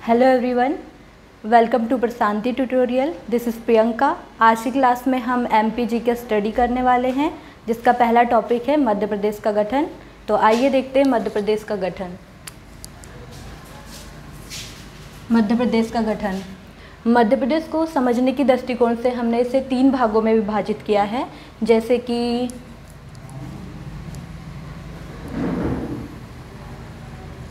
Hello everyone, welcome to Prashanti tutorial. This is Priyanka. आज की class में हम एमपीजी के स्टडी करने वाले हैं, जिसका पहला टॉपिक है मध्य प्रदेश का गठन। तो आइए देखते हैं मध्य प्रदेश का गठन। मध्य प्रदेश का गठन। मध्य प्रदेश को समझने की दृष्टिकोण से हमने इसे 3 भागों में विभाजित किया है, जैसे कि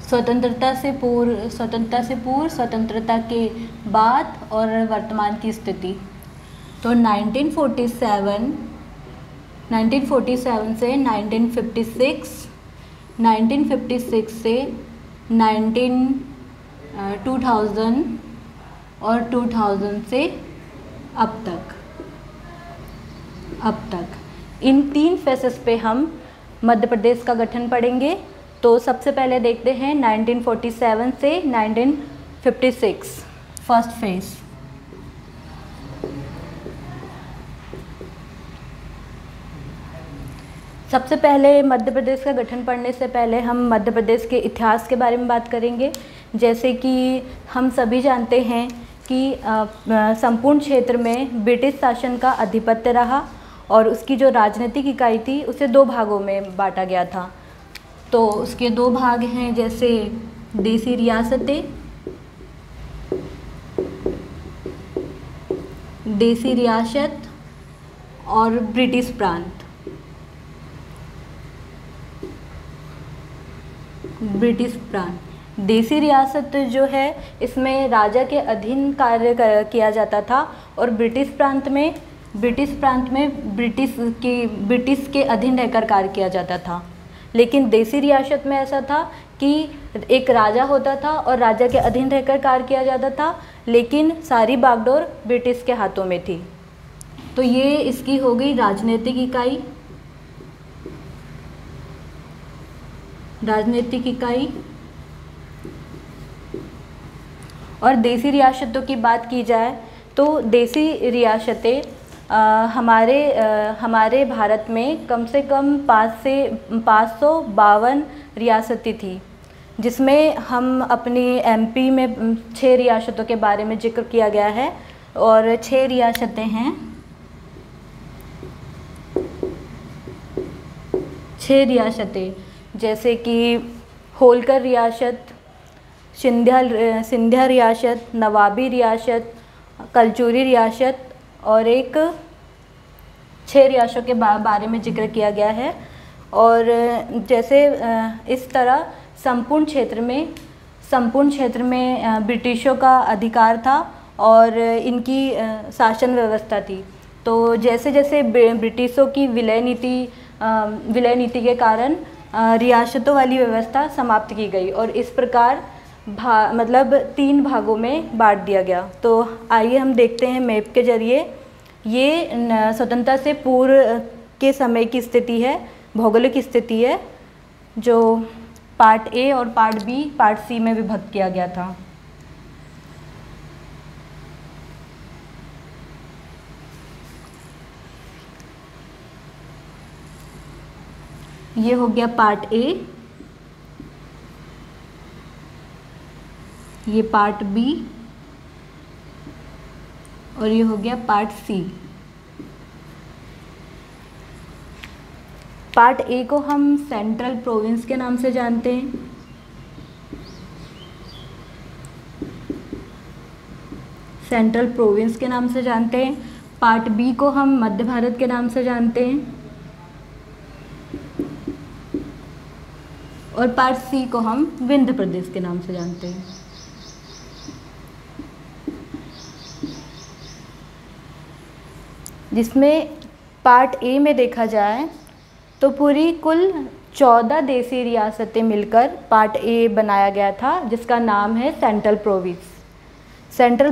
स्वतंत्रता से पूर्व, स्वतंत्रता के बाद और वर्तमान की स्थिति। तो 1947 से 1956, 1956 से 2000 और 2000 से अब तक इन 3 फेसेस पे हम मध्य प्रदेश का गठन पढ़ेंगे। तो सबसे पहले देखते हैं 1947 से 1956 फर्स्ट फेज। सबसे पहले मध्य प्रदेश का गठन पढ़ने से पहले हम मध्य प्रदेश के इतिहास के बारे में बात करेंगे। जैसे कि हम सभी जानते हैं कि संपूर्ण क्षेत्र में ब्रिटिश शासन का आधिपत्य रहा और उसकी जो राजनीतिक इकाई थी उसे 2 भागों में बांटा गया था। तो उसके 2 भाग हैं, जैसे देसी रियासत और ब्रिटिश प्रांत। देसी रियासत जो है, इसमें राजा के अधीन कार्य किया जाता था और ब्रिटिश प्रांत में ब्रिटिश के अधीन रहकर कार्य किया जाता था। लेकिन देसी रियासत में ऐसा था कि एक राजा होता था और राजा के अधीन रहकर कार्य किया जाता था, लेकिन सारी बागडोर ब्रिटिश के हाथों में थी। तो ये इसकी हो गई राजनीतिक इकाई। और देसी रियासतों की बात की जाए तो देसी रियासतें हमारे भारत में कम से कम 552 रियासतें थी, जिसमें हम अपनी एमपी में 6 रियासतों के बारे में जिक्र किया गया है। और 6 रियासतें हैं, 6 रियासतें जैसे कि होलकर रियासत, सिंधिया रियासत, नवाबी रियासत, कलचुरी रियासत और एक 6 रियासतों के बारे में जिक्र किया गया है। और जैसे इस तरह संपूर्ण क्षेत्र में ब्रिटिशों का अधिकार था और इनकी शासन व्यवस्था थी। तो जैसे जैसे ब्रिटिशों की विलय नीति के कारण रियासतों वाली व्यवस्था समाप्त की गई और इस प्रकार 3 भागों में बांट दिया गया। तो आइए हम देखते हैं मैप के जरिए। ये स्वतंत्रता से पूर्व के समय की स्थिति है, भौगोलिक स्थिति है, जो पार्ट ए और पार्ट बी, पार्ट सी में विभक्त किया गया था। ये हो गया पार्ट ए, ये पार्ट बी और ये हो गया पार्ट सी। पार्ट ए को हम सेंट्रल प्रोविंस के नाम से जानते हैं। पार्ट बी को हम मध्य भारत के नाम से जानते हैं और पार्ट सी को हम विंध्य प्रदेश के नाम से जानते हैं। जिसमें पार्ट ए में देखा जाए तो पूरी कुल 14 देसी रियासतें मिलकर पार्ट ए बनाया गया था, जिसका नाम है सेंट्रल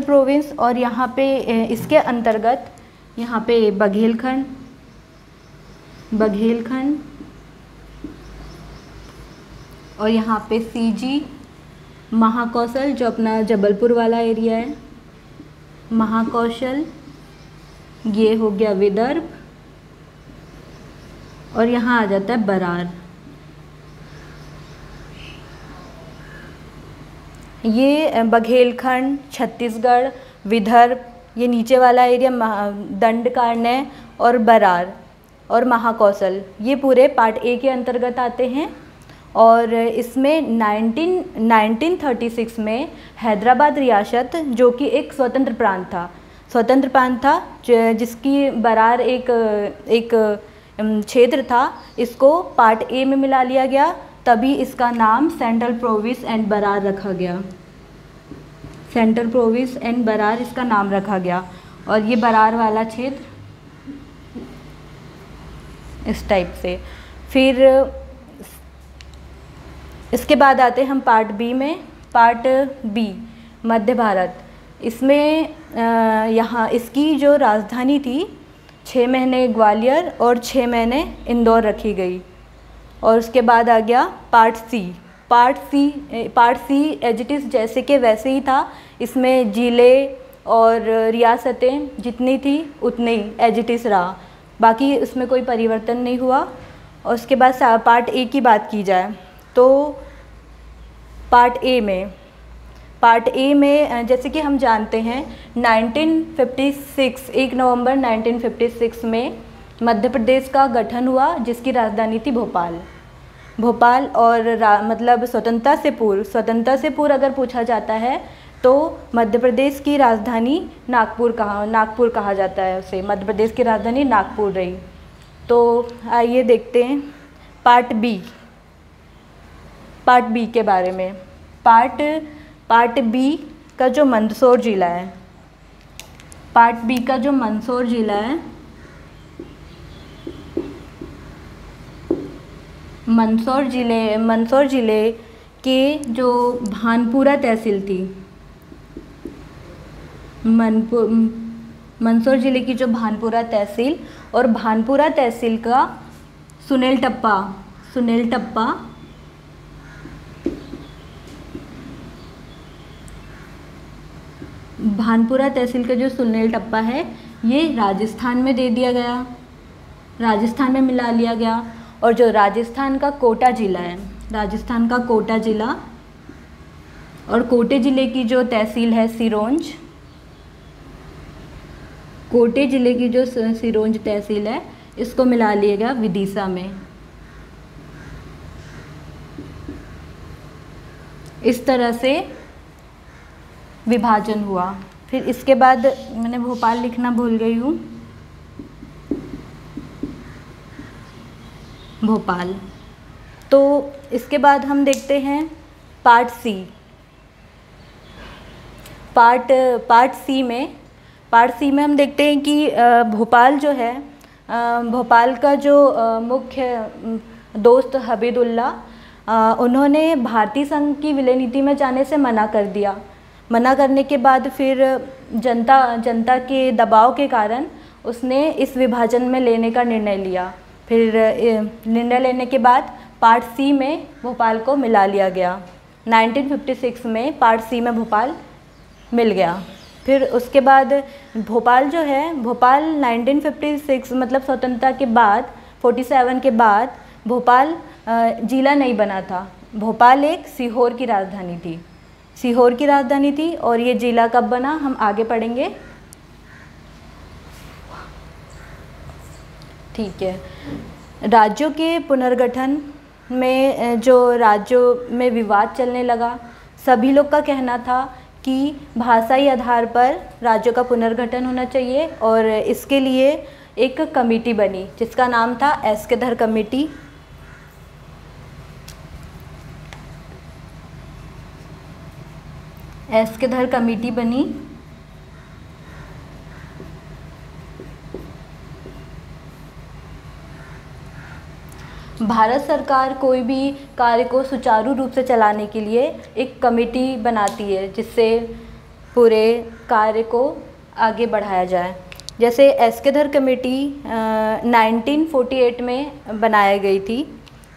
प्रोविंस। और यहाँ पे इसके अंतर्गत यहाँ पे बघेलखंड और यहाँ पे सीजी, महाकौशल जो अपना जबलपुर वाला एरिया है, महाकौशल, ये हो गया विदर्भ और यहाँ आ जाता है बरार। ये बघेलखंड, छत्तीसगढ़, विदर्भ, ये नीचे वाला एरिया दंडकारण्य और बरार और महाकौशल, ये पूरे पार्ट ए के अंतर्गत आते हैं। और इसमें 1936 में हैदराबाद रियासत, जो कि एक स्वतंत्र प्रांत था, जिसकी बरार एक क्षेत्र था, इसको पार्ट ए में मिला लिया गया, तभी इसका नाम सेंट्रल प्रोविंस एंड बरार रखा गया। सेंट्रल प्रोविंस एंड बरार इसका नाम रखा गया। और ये बरार वाला क्षेत्र इस टाइप से। फिर इसके बाद आते हैं हम पार्ट बी में। पार्ट बी मध्य भारत। इसमें यहाँ इसकी जो राजधानी थी 6 महीने ग्वालियर और 6 महीने इंदौर रखी गई। और उसके बाद आ गया part C as it is जैसे कि वैसे ही था। इसमें ज़िले और रियासतें जितनी थी उतनी ही एज इट इज़ रहा, बाकी इसमें कोई परिवर्तन नहीं हुआ। और उसके बाद पार्ट ए की बात की जाए तो पार्ट ए में जैसे कि हम जानते हैं 1956 1 नवंबर 1956 में मध्य प्रदेश का गठन हुआ, जिसकी राजधानी थी भोपाल। और मतलब स्वतंत्रता से पूर्व अगर पूछा जाता है तो मध्य प्रदेश की राजधानी नागपुर कहा जाता है उसे। मध्य प्रदेश की राजधानी नागपुर रही। तो आइए देखते हैं पार्ट बी के बारे में। पार्ट बी का जो मंदसौर जिला है, मंदसौर जिले के जो भानपुरा तहसील थी, मंदसौर जिले की जो भानपुरा तहसील और भानपुरा तहसील का सुनेल टप्पा भानपुरा तहसील का जो सुनेल टप्पा है ये राजस्थान में दे दिया गया, राजस्थान में मिला लिया गया। और जो राजस्थान का कोटा जिला और कोटे ज़िले की जो तहसील है सिरोंज, कोटे ज़िले की जो सिरोंज तहसील है इसको मिला लिया गया विदिशा में। इस तरह से विभाजन हुआ। फिर इसके बाद मैंने भोपाल लिखना भूल गई हूँ। भोपाल। तो इसके बाद हम देखते हैं पार्ट सी में हम देखते हैं कि भोपाल जो है, भोपाल का जो मुख्य दोस्त हबीबुल्ला, उन्होंने भारतीय संघ की विलय नीति में जाने से मना कर दिया। मना करने के बाद फिर जनता के दबाव के कारण उसने इस विभाजन में लेने का निर्णय लिया। फिर निर्णय लेने के बाद पार्ट सी में भोपाल को मिला लिया गया। 1956 में पार्ट सी में भोपाल मिल गया। फिर उसके बाद भोपाल जो है, भोपाल 1956 मतलब स्वतंत्रता के बाद 47 के बाद भोपाल जिला नहीं बना था। भोपाल एक सीहोर की राजधानी थी और ये जिला कब बना हम आगे पढ़ेंगे। ठीक है। राज्यों के पुनर्गठन में जो राज्यों में विवाद चलने लगा, सभी लोग का कहना था कि भाषाई आधार पर राज्यों का पुनर्गठन होना चाहिए और इसके लिए एक कमेटी बनी जिसका नाम था एस्केधर कमेटी। एस्केधर कमेटी बनी। भारत सरकार कोई भी कार्य को सुचारू रूप से चलाने के लिए एक कमेटी बनाती है जिससे पूरे कार्य को आगे बढ़ाया जाए। जैसे एस्केधर कमेटी 1948 में बनाई गई थी।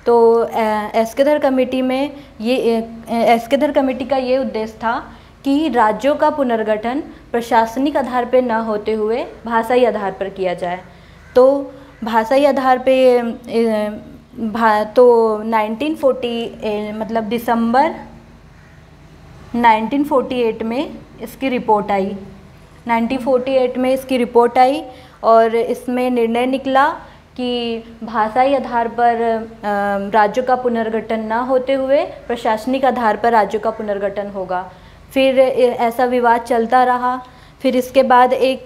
तो एस्केधर कमेटी का ये उद्देश्य था कि राज्यों का पुनर्गठन प्रशासनिक आधार पर न होते हुए भाषाई आधार पर किया जाए। तो भाषाई आधार पे तो 1940 मतलब दिसंबर 1948 में इसकी रिपोर्ट आई। 1948 में इसकी रिपोर्ट आई और इसमें निर्णय निकला कि भाषाई आधार पर राज्यों का पुनर्गठन न होते हुए प्रशासनिक आधार पर राज्यों का पुनर्गठन होगा। फिर ऐसा विवाद चलता रहा। फिर इसके बाद एक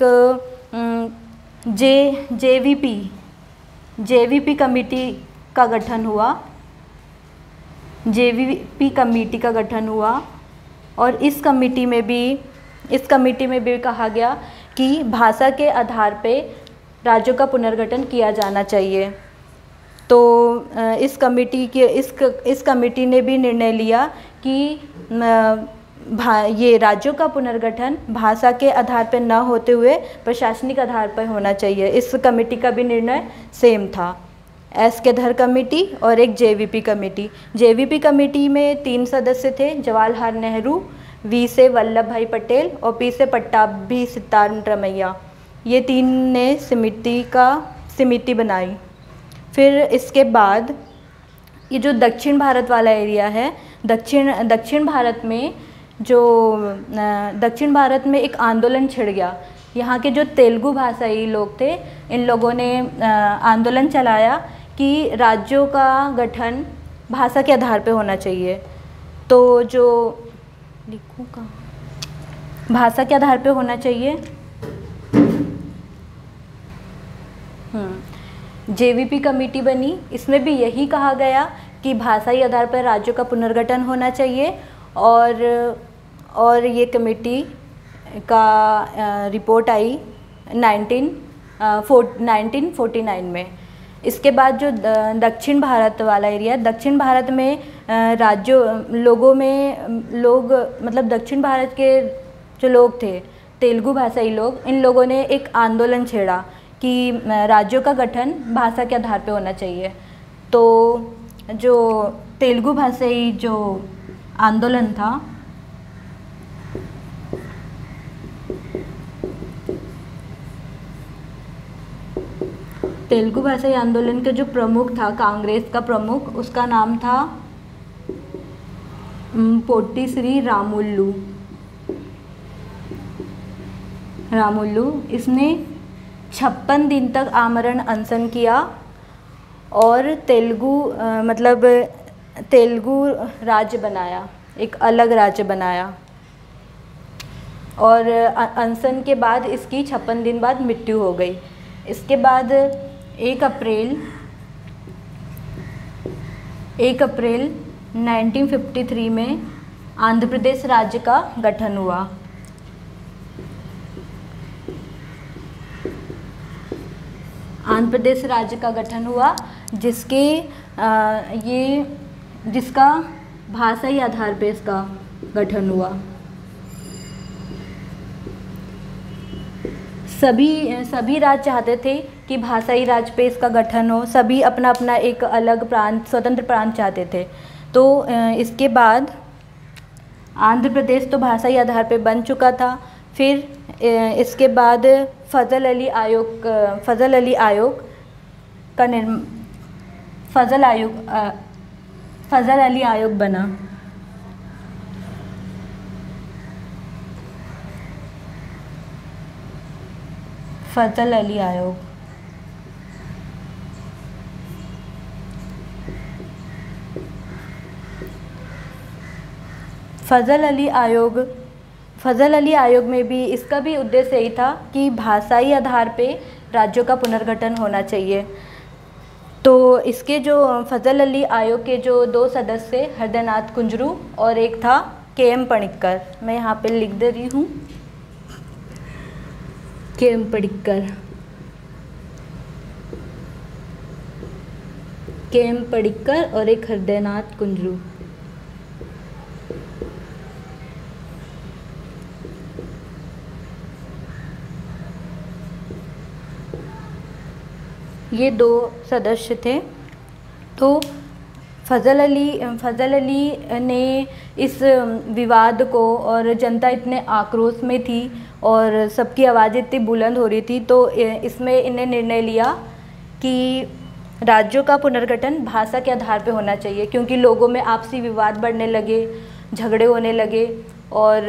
जेवीपी कमेटी का गठन हुआ। जेवीपी कमेटी का गठन हुआ और इस कमेटी में भी कहा गया कि भाषा के आधार पे राज्यों का पुनर्गठन किया जाना चाहिए। तो इस कमेटी ने भी निर्णय लिया कि ये राज्यों का पुनर्गठन भाषा के आधार पर न होते हुए प्रशासनिक आधार पर होना चाहिए। इस कमेटी का भी निर्णय सेम था। एस्केधर कमेटी और एक जेवीपी कमेटी। जेवीपी कमेटी में 3 सदस्य थे, जवाहरलाल नेहरू, वी से वल्लभ भाई पटेल और पी से पट्टाभी सिद्धारमैया। ये 3 ने समिति बनाई। फिर इसके बाद ये जो दक्षिण भारत वाला एरिया है, दक्षिण भारत में एक आंदोलन छिड़ गया। यहाँ के जो तेलुगु भाषाई लोग थे, इन लोगों ने आंदोलन चलाया कि राज्यों का गठन भाषा के आधार पे होना चाहिए। तो जो लिखूँ का भाषा के आधार पे होना चाहिए। जेवीपी कमेटी बनी। इसमें भी यही कहा गया कि भाषाई आधार पर राज्यों का पुनर्गठन होना चाहिए और ये कमेटी का रिपोर्ट आई 1949 में। इसके बाद जो दक्षिण भारत वाला एरिया, दक्षिण भारत में मतलब दक्षिण भारत के जो लोग थे, तेलुगु भाषाई लोग, इन लोगों ने एक आंदोलन छेड़ा कि राज्यों का गठन भाषा के आधार पे होना चाहिए। तो जो तेलुगु भाषाई जो आंदोलन था, तेलुगु भाषाई आंदोलन के जो प्रमुख था, कांग्रेस का प्रमुख, उसका नाम था पोट्टी श्री रामुलु। इसने 56 दिन तक आमरण अनशन किया और तेलुगु राज्य बनाया, एक अलग राज्य बनाया। और अनशन के बाद इसकी 56 दिन बाद मृत्यु हो गई। इसके बाद 1 अप्रैल 1953 में आंध्र प्रदेश राज्य का गठन हुआ। आंध्र प्रदेश राज्य का गठन हुआ जिसका भाषाई आधार पर इसका गठन हुआ। सभी राज्य चाहते थे कि भाषाई राज्य पे इसका गठन हो। सभी अपना अपना एक अलग प्रांत, स्वतंत्र प्रांत चाहते थे। तो इसके बाद आंध्र प्रदेश तो भाषाई आधार पे बन चुका था। फिर इसके बाद फजल अली आयोग बना। फजल अली आयोग। फजल अली आयोग में भी इसका भी उद्देश्य यही था कि भाषाई आधार पे राज्यों का पुनर्गठन होना चाहिए। तो इसके जो फजल अली आयोग के जो 2 सदस्य, हृदयनाथ कुंजरू और एक था के.एम. पणिक्कर, मैं यहाँ पे लिख दे रही हूँ, के.एम. पणिक्कर और एक हृदयनाथ कुंजरू। ये 2 सदस्य थे। तो फजल अली ने इस विवाद को, और जनता इतने आक्रोश में थी और सबकी आवाज़ इतनी बुलंद हो रही थी, तो इसमें इन्हें निर्णय लिया कि राज्यों का पुनर्गठन भाषा के आधार पे होना चाहिए, क्योंकि लोगों में आपसी विवाद बढ़ने लगे। झगड़े होने लगे, और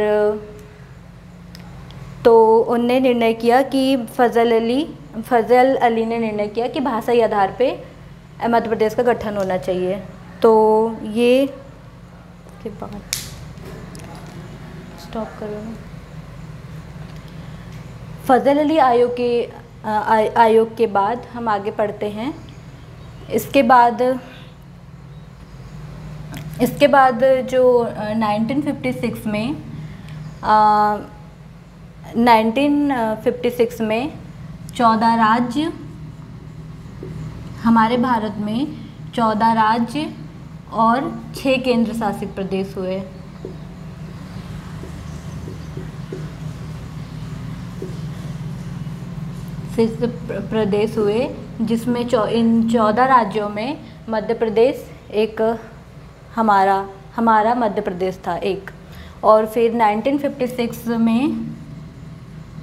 तो उनने निर्णय किया कि फ़ज़ल अली ने निर्णय किया कि भाषाई आधार पे मध्य प्रदेश का गठन होना चाहिए। तो ये के बाद स्टॉप करो। फ़ज़ल अली आयोग के बाद हम आगे पढ़ते हैं। इसके बाद जो 1956 में 14 राज्य, हमारे भारत में 14 राज्य और 6 केंद्र शासित प्रदेश हुए। प्रदेश हुए, जिसमें इन 14 राज्यों में मध्य प्रदेश एक हमारा मध्य प्रदेश था एक। और फिर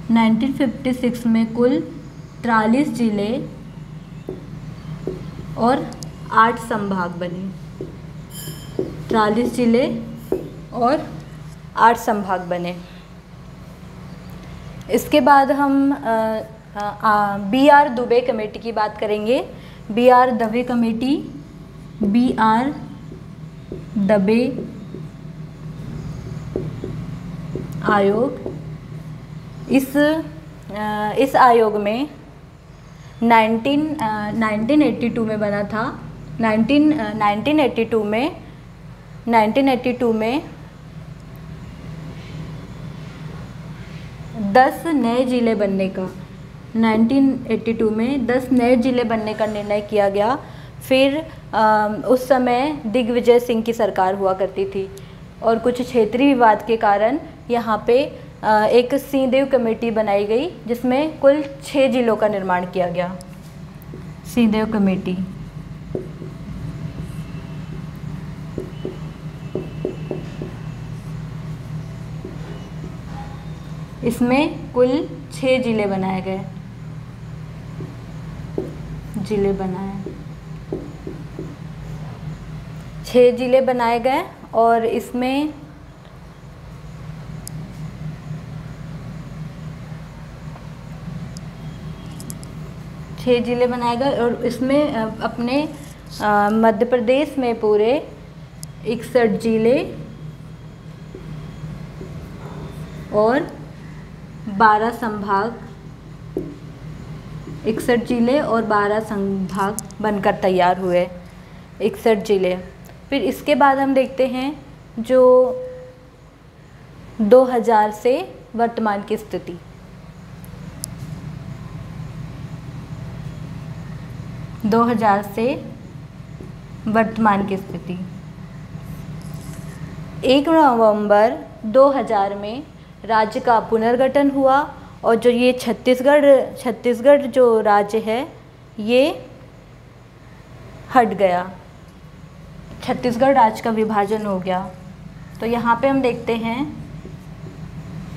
1956 में कुल 43 जिले और 8 संभाग बने। 43 जिले और 8 संभाग बने। इसके बाद हम B.R. दुबे कमेटी की बात करेंगे। B.R. Dave committee, B.R. दबे आयोग, इस आयोग में 1982 में बना था। 1982 में 10 नए जिले बनने का 1982 में 10 नए जिले बनने का निर्णय किया गया। फिर उस समय दिग्विजय सिंह की सरकार हुआ करती थी, और कुछ क्षेत्रीय विवाद के कारण यहाँ पे एक सिंहदेव कमेटी बनाई गई, जिसमें कुल 6 जिलों का निर्माण किया गया। सिंहदेव कमेटी, इसमें कुल 6 जिले बनाए गए। 6 जिले बनाए गए, और इसमें अपने मध्य प्रदेश में पूरे 61 जिले और 12 संभाग, 61 जिले और 12 संभाग बनकर तैयार हुए। 61 जिले। फिर इसके बाद हम देखते हैं जो 2000 से वर्तमान की स्थिति। 2000 से वर्तमान की स्थिति। 1 नवंबर 2000 में राज्य का पुनर्गठन हुआ, और जो ये छत्तीसगढ़ जो राज्य है ये हट गया। छत्तीसगढ़ राज्य का विभाजन हो गया। तो यहाँ पे हम देखते हैं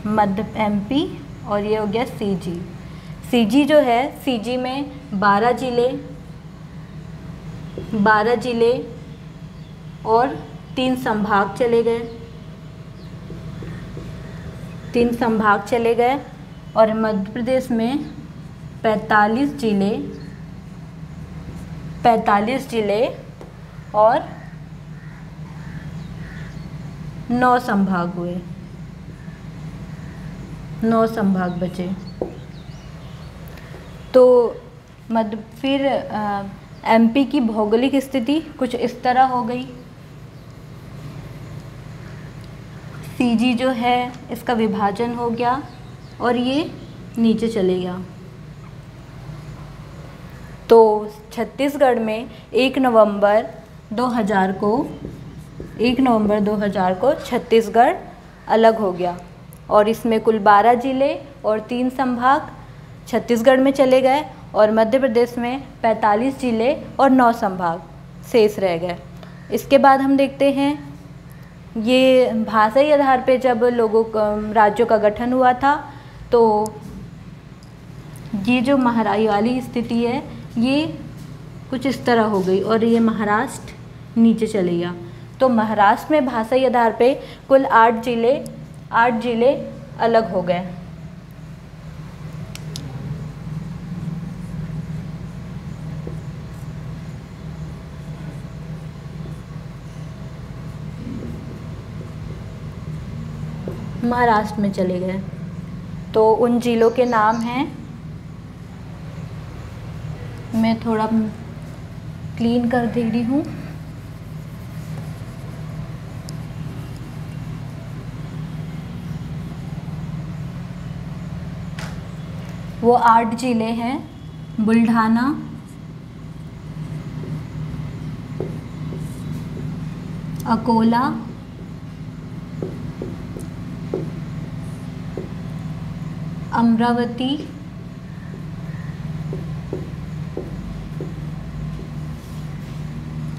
मध्य MP, और ये हो गया CG। CG जो है, CG में 12 जिले और 3 संभाग चले गए। और मध्य प्रदेश में 45 जिले और 9 संभाग हुए। 9 संभाग बचे। तो फिर MP की भौगोलिक स्थिति कुछ इस तरह हो गई। CG जो है इसका विभाजन हो गया, और ये नीचे चले गया। तो छत्तीसगढ़ में 1 नवंबर 2000 को छत्तीसगढ़ अलग हो गया, और इसमें कुल 12 जिले और 3 संभाग छत्तीसगढ़ में चले गए, और मध्य प्रदेश में 45 जिले और 9 संभाग शेष रह गए। इसके बाद हम देखते हैं ये भाषाई आधार पे जब राज्यों का गठन हुआ था, तो ये जो महाराई वाली स्थिति है ये कुछ इस तरह हो गई, और ये महाराष्ट्र नीचे चले गया। तो महाराष्ट्र में भाषाई आधार पे कुल 8 जिले अलग हो गए। महाराष्ट्र में चले गए। तो उन जिलों के नाम हैं, मैं थोड़ा क्लीन कर दे रही हूँ। वो 8 जिले हैं: बुल्ढाना, अकोला, अमरावती,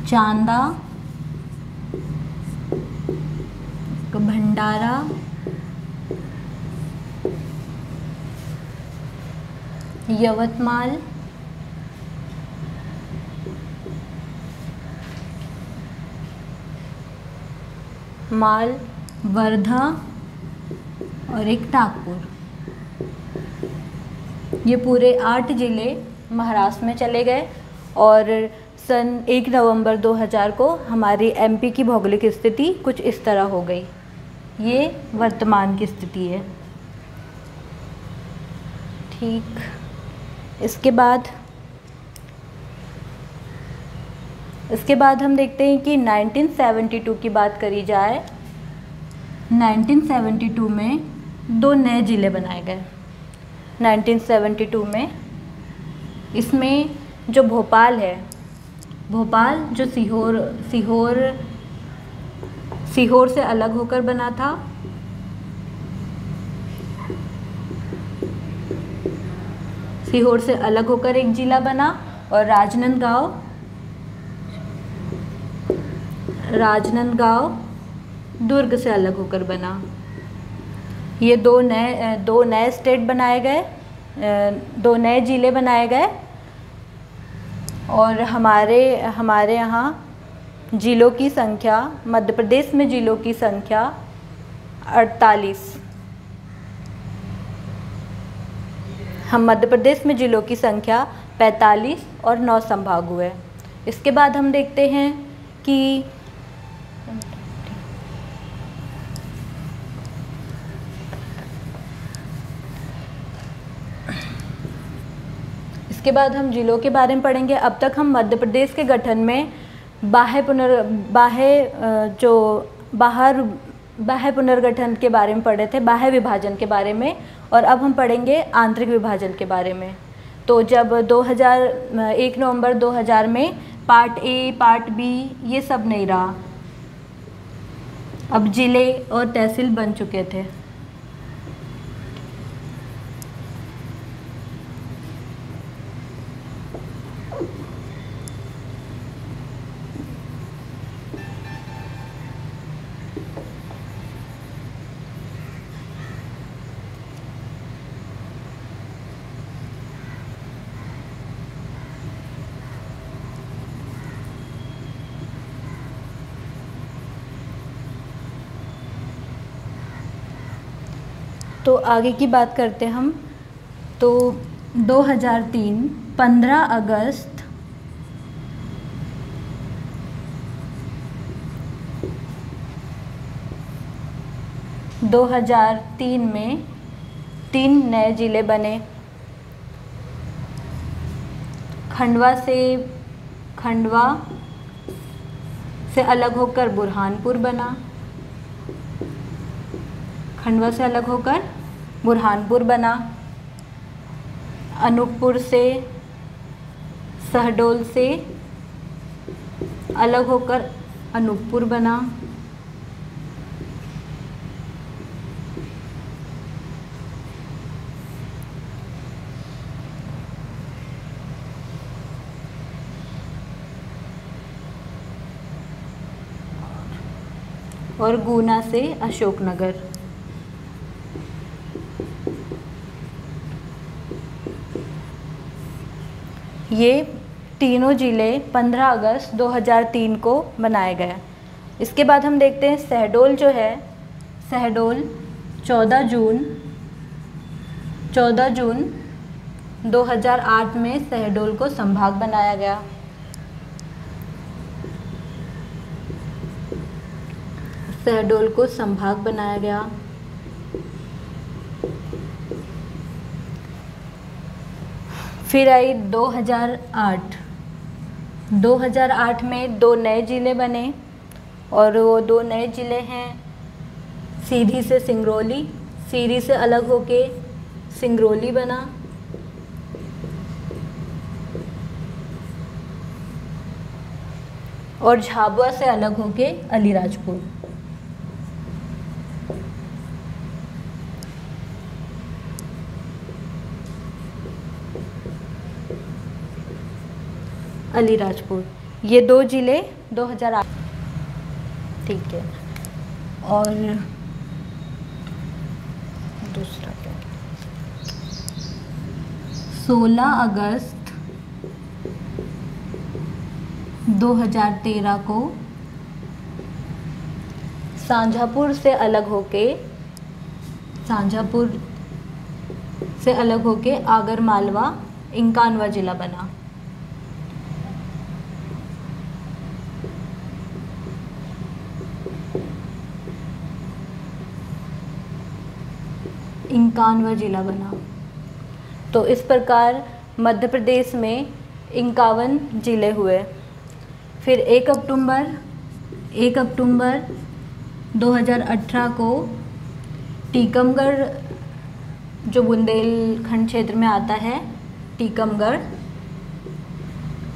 चांदा, भंडारा, यवतमाल, माल, वर्धा और एक नागपुर। ये पूरे 8 ज़िले महाराष्ट्र में चले गए और सन 1 नवंबर 2000 को हमारी एमपी की भौगोलिक स्थिति कुछ इस तरह हो गई। ये वर्तमान की स्थिति है। ठीक, इसके बाद हम देखते हैं कि 1972 की बात करी जाए। 1972 में 2 नए ज़िले बनाए गए। 1972 में इसमें जो भोपाल है, भोपाल जो सीहोर से अलग होकर बना था, सीहोर से अलग होकर एक जिला बना, और राजनांदगांव दुर्ग से अलग होकर बना। ये दो नए स्टेट बनाए गए, 2 नए ज़िले बनाए गए। और हमारे यहाँ ज़िलों की संख्या, मध्य प्रदेश में ज़िलों की संख्या 48। हम मध्य प्रदेश में ज़िलों की संख्या 45 और 9 संभाग हुए। इसके बाद हम देखते हैं कि इसके बाद हम जिलों के बारे में पढ़ेंगे। अब तक हम मध्य प्रदेश के गठन में बाह्य पुनर्गठन के बारे में पढ़े थे, बाह्य विभाजन के बारे में, और अब हम पढ़ेंगे आंतरिक विभाजन के बारे में। तो जब 1 नवंबर 2000 में पार्ट ए, पार्ट बी ये सब नहीं रहा, अब जिले और तहसील बन चुके थे। तो आगे की बात करते हम। तो 2003 15 अगस्त में 3 नए ज़िले बने। खंडवा से अलग होकर बुरहानपुर बना। खंडवा से अलग होकर बुरहानपुर बना। अनूपपुर से, शहडोल से अलग होकर अनूपपुर बना। और गुना से अशोकनगर। ये तीनों ज़िले 15 अगस्त 2003 को बनाए गए। इसके बाद हम देखते हैं शहडोल जो है, शहडोल 14 जून 2008 में शहडोल को संभाग बनाया गया। शहडोल को संभाग बनाया गया। फिर आई 2008 में 2 नए ज़िले बने और वो 2 नए ज़िले हैं सीधी से सिंगरौली, सीधी से अलग होके सिंगरौली बना, और झाबुआ से अलग होके अलीराजपुर। अलीराजपुर, ये 2 ज़िले 2008, ठीक है। और दूसरा क्या, 16 अगस्त 2013 को शाहजहाँपुर से अलग होके आगरमालवा इंकानवा जिला बना। इंकानवा जिला बना। तो इस प्रकार मध्य प्रदेश में 51 ज़िले हुए। फिर 1 अक्टूबर 2018 को टीकमगढ़, जो बुंदेलखंड क्षेत्र में आता है,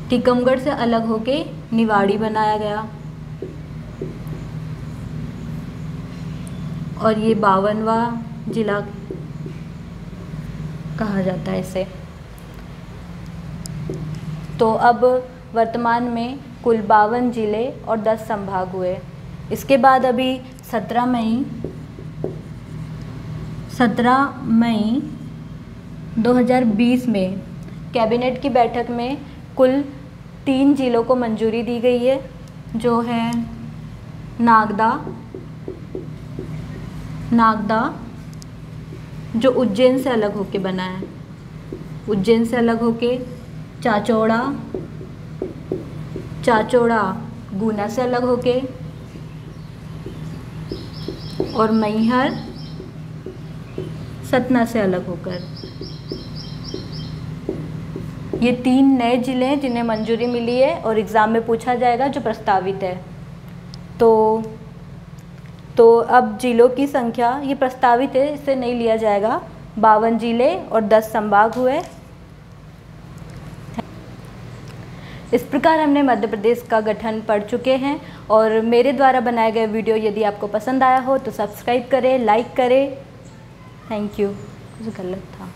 टीकमगढ़ से अलग होके निवाड़ी बनाया गया और ये 52वां जिला कहा जाता है इसे। तो अब वर्तमान में कुल 52 ज़िले और 10 संभाग हुए। इसके बाद अभी 17 मई 2020 में कैबिनेट की बैठक में कुल 3 ज़िलों को मंजूरी दी गई है, जो है नागदा जो उज्जैन से अलग होके बना है, उज्जैन से अलग होके, चाचौड़ा गुना से अलग होके, और मैहर सतना से अलग होकर। ये 3 नए ज़िले हैं जिन्हें मंजूरी मिली है और एग्ज़ाम में पूछा जाएगा, जो प्रस्तावित है। तो अब ज़िलों की संख्या, ये प्रस्तावित है, इसे नहीं लिया जाएगा। 52 ज़िले और 10 संभाग हुए। इस प्रकार हमने मध्य प्रदेश का गठन पढ़ चुके हैं और मेरे द्वारा बनाए गए वीडियो यदि आपको पसंद आया हो तो सब्सक्राइब करें, लाइक करें। Thank you. कुछ गलत था।